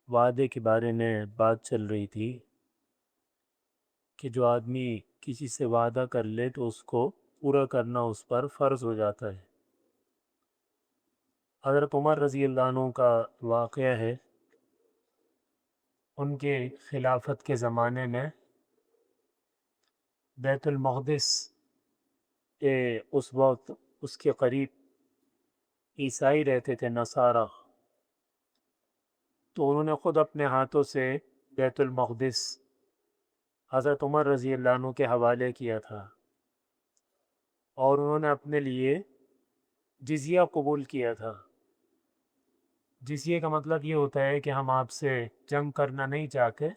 وعدے کے بارے میں بات چل رہی تھی کہ جو آدمی کسی سے وعدہ کر لے تو اس کو پورا کرنا اس پر فرض ہو جاتا ہے۔ حضرت عمر رضی اللہ عنہ کا واقعہ ہے، ان کے خلافت کے زمانے میں بیت المقدس کے اس وقت اس کے قریب عیسائی رہتے تھے، نصارہ، تو انہوں نے خود اپنے ہاتھوں سے بیت المقدس حضرت عمر رضی اللہ عنہ کے حوالے کیا تھا، اور انہوں نے اپنے لیے جزیہ قبول کیا تھا۔ جزیے کا مطلب یہ ہوتا ہے کہ ہم آپ سے جنگ کرنا نہیں چاہتے،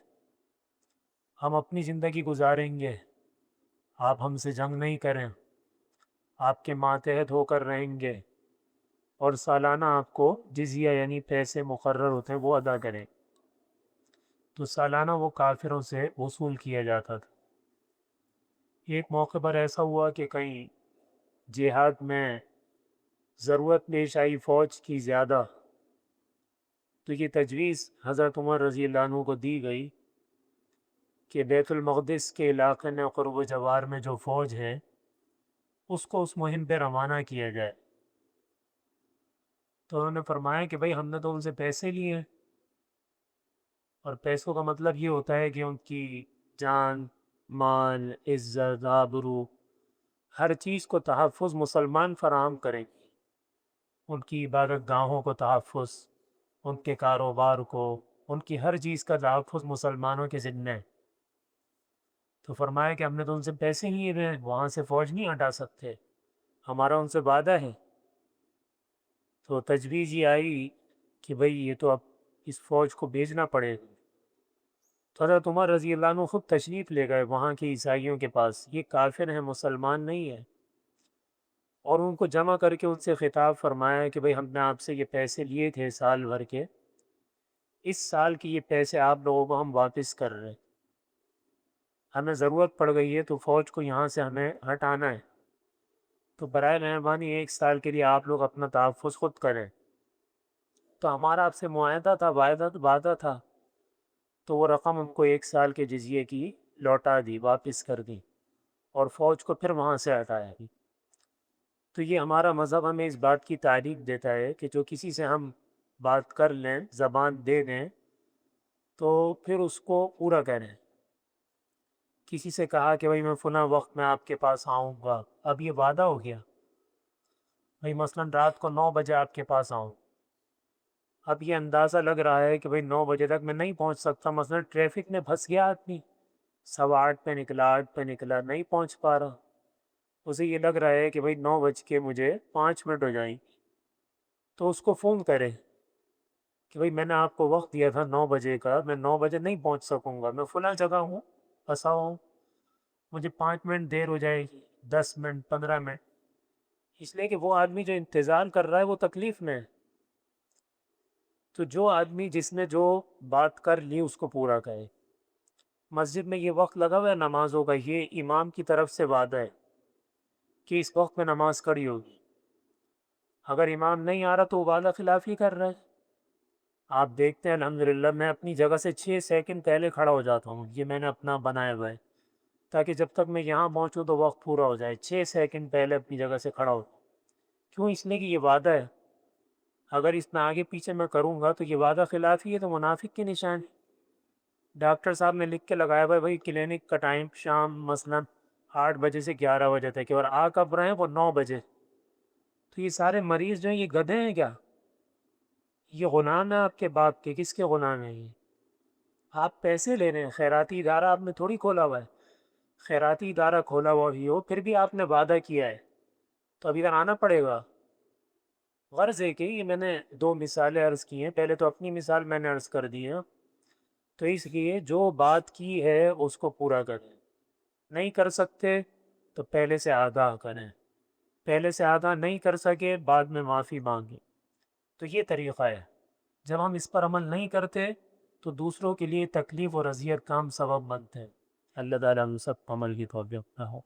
ہم اپنی زندگی گزاریں گے، آپ ہم سے جنگ نہیں کریں، آپ کے ماتحت ہو کر رہیں گے، اور سالانہ آپ کو جزیہ یعنی پیسے مقرر ہوتے ہیں وہ ادا کریں۔ تو سالانہ وہ کافروں سے وصول کیا جاتا تھا۔ ایک موقع پر ایسا ہوا کہ کہیں جہاد میں ضرورت پیش آئی فوج کی زیادہ، تو یہ تجویز حضرت عمر رضی اللہ عنہ کو دی گئی کہ بیت المقدس کے علاقے میں قرب و جوار میں جو فوج ہے اس کو اس مہم پہ روانہ کیا جائے۔ تو انہوں نے فرمایا کہ بھئی ہم نے تو ان سے پیسے لیے ہیں، اور پیسوں کا مطلب یہ ہوتا ہے کہ ان کی جان، مال، عزت، آبرو، ہر چیز کو تحفظ مسلمان فراہم کریں گے، ان کی عبادت گاہوں کو تحفظ، ان کے کاروبار کو، ان کی ہر چیز کا تحفظ مسلمانوں کے ذمہ ہے۔ تو فرمایا کہ ہم نے تو ان سے پیسے لیے ہوئے ہیں، وہاں سے فوج نہیں ہٹا سکتے، ہمارا ان سے وعدہ ہے۔ تو تجویز یہ آئی کہ بھئی یہ تو اب اس فوج کو بھیجنا پڑے گا۔ تو حضرت عمر رضی اللہ عنہ خود تشریف لے گئے وہاں کے عیسائیوں کے پاس، یہ کافر ہیں، مسلمان نہیں ہیں، اور ان کو جمع کر کے ان سے خطاب فرمایا کہ بھئی ہم نے آپ سے یہ پیسے لیے تھے سال بھر کے، اس سال کے یہ پیسے آپ لوگوں کو ہم واپس کر رہے ہیں، ہمیں ضرورت پڑ گئی ہے تو فوج کو یہاں سے ہمیں ہٹانا ہے، تو برائے مہربانی ایک سال کے لیے آپ لوگ اپنا تحفظ خود کریں۔ تو ہمارا آپ سے معاہدہ تھا، وعدہ تھا، تو وہ رقم ہم کو ایک سال کے جزیے کی لوٹا دی، واپس کر دی، اور فوج کو پھر وہاں سے ہٹایا۔ تو یہ ہمارا مذہب ہمیں اس بات کی تعریف دیتا ہے کہ جو کسی سے ہم بات کر لیں، زبان دے دیں، تو پھر اس کو پورا کریں۔ کسی سے کہا کہ بھئی میں فلاں وقت میں آپ کے پاس آؤں گا، اب یہ وعدہ ہو گیا، بھئی مثلا رات کو 9 بجے آپ کے پاس آؤں، اب یہ اندازہ لگ رہا ہے کہ بھئی 9 بجے تک میں نہیں پہنچ سکتا، مثلا ٹریفک میں پھنس گیا آدمی، 8:15 پہ نکلا، 8 پہ نکلا، نہیں پہنچ پا رہا، اسے یہ لگ رہا ہے کہ بھئی 9 بج کے مجھے 5 منٹ ہو جائیں، تو اس کو فون کرے کہ بھئی میں نے آپ کو وقت دیا تھا 9 بجے کا، میں 9 بجے نہیں پہنچ سکوں گا، میں فلاں جگہ ہوں، پھنسا ہوں، مجھے 5 منٹ دیر ہو جائے گی، 10 منٹ، 15 منٹ، اس لیے کہ وہ آدمی جو انتظار کر رہا ہے وہ تکلیف میں ہے۔ تو جو آدمی جس نے جو بات کر لی اس کو پورا کرے۔ مسجد میں یہ وقت لگا ہوا ہے نمازوں کا، یہ امام کی طرف سے وعدہ ہے کہ اس وقت میں نماز کھڑی ہوگی، اگر امام نہیں آ رہا تو وہ وعدہ خلافی کر رہا ہے۔ آپ دیکھتے ہیں الحمدللہ میں اپنی جگہ سے 6 سیکنڈ پہلے کھڑا ہو جاتا ہوں، یہ میں نے اپنا بنایا ہوا ہے تاکہ جب تک میں یہاں پہنچوں تو وقت پورا ہو جائے، 6 سیکنڈ پہلے اپنی جگہ سے کھڑا ہو۔ کیوں؟ اس لیے کہ یہ وعدہ ہے، اگر اس میں آگے پیچھے میں کروں گا تو یہ وعدہ خلافی ہے، تو منافق کی نشانی۔ ڈاکٹر صاحب نے لکھ کے لگایا ہوا ہے بھائی کلینک کا ٹائم شام مثلا 8 بجے سے 11 بجے تک ہے، اور آ کب رہے ہیں وہ 9 بجے، تو یہ سارے مریض جو ہیں یہ گدھے ہیں کیا؟ یہ غلام ہیں آپ کے باپ کے؟ کس کے غلام ہیں یہ؟ آپ پیسے لے رہے ہیں، خیراتی ادارہ آپ نے تھوڑی کھولا ہوا ہے، خیراتی ادارہ کھولا ہوا بھی ہو پھر بھی آپ نے وعدہ کیا ہے تو اب ادھر آنا پڑے گا۔ غرض ہے کہ یہ میں نے 2 مثالیں عرض کی ہیں، پہلے تو اپنی مثال میں نے عرض کر دی ہے، تو اس لیے جو بات کی ہے اس کو پورا کریں، نہیں کر سکتے تو پہلے سے آگاہ کریں، پہلے سے آگاہ نہیں کر سکے بعد میں معافی مانگیں، تو یہ طریقہ ہے۔ جب ہم اس پر عمل نہیں کرتے تو دوسروں کے لیے تکلیف اور اذیت کا ہم سبب بنتے ہیں۔ اللہ تعالیٰ ہم سب کو عمل کی توفیق عطا ہو۔